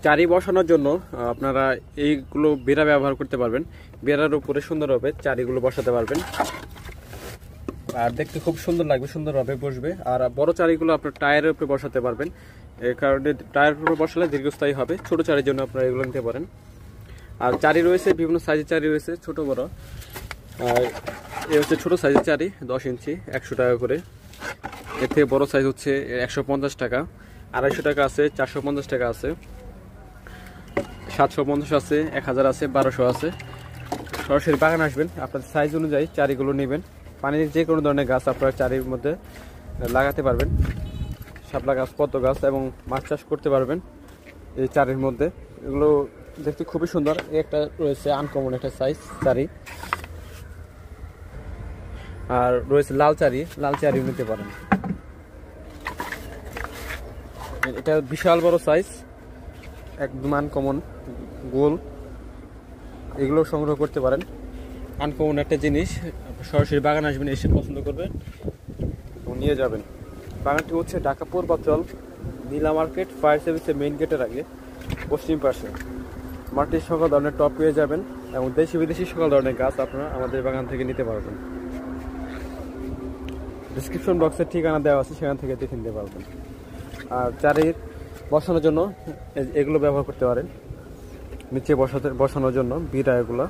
চারি বসানোর জন্য আপনারা এইগুলো বেড়া ব্যবহার করতে পারবেন। বেড়ার উপরে সুন্দরভাবে চারিগুলো বসাতে পারবেন, আর দেখতে খুব সুন্দর লাগবে, সুন্দরভাবে বসবে। আর বড় চারিগুলো আপনার টায়ারের উপরে বসাতে পারবেন, এই কারণে টায়ারের উপরে বসালে দীর্ঘস্থায়ী হবে। ছোট চারির জন্য আপনারা এগুলো নিতে পারেন। আর চারি রয়েছে, বিভিন্ন সাইজের চারি রয়েছে, ছোট বড়। আর এ হচ্ছে ছোট সাইজের চারি, 10 ইঞ্চি, 100 টাকা করে। এর থেকে বড় সাইজ হচ্ছে 150 টাকা, 250 টাকা আছে, 450 টাকা আছে, 750 আছে, 1000 আছে, 1200 আছে। সরাসরি বাগান আসবেন, আপনার সাইজ অনুযায়ী চারিগুলো নেবেন। পানির যে কোনো ধরনের গাছ আপনারা চারির মধ্যে লাগাতে পারবেন, শাপলা গাছ, পদ্ম গাছ এবং মাছ চাষ করতে পারবেন এই চারির মধ্যে। এগুলো দেখতে খুবই সুন্দর। একটা রয়েছে আনকমন একটা সাইজ চারি, আর রয়েছে লাল চারি, লাল চারি নিতে পারেন। এটা বিশাল বড় সাইজ, একদম আনকমন, গোল। এগুলো সংগ্রহ করতে পারেন, আনকমন একটা জিনিস। সরাসরি বাগান আসবেন, এসে পছন্দ করবেন এবং নিয়ে যাবেন। বাগানটি হচ্ছে ঢাকা পূর্বাঞ্চল নীলা মার্কেট, ফায়ার সার্ভিসের মেইন গেটের আগে পশ্চিম পাশে। মাটির সকল ধরনের টপ পেয়ে যাবেন এবং দেশি বিদেশি সকল ধরনের গাছ আপনারা আমাদের বাগান থেকে নিতে পারবেন। ডিসক্রিপশন বক্সের ঠিকানা দেওয়া আছে, সেখান থেকে দেখে নিতে পারবেন। আর চারির বসানোর জন্য এগুলো ব্যবহার করতে পারেন, নিচে বসানোর জন্য বিড়া এগুলো।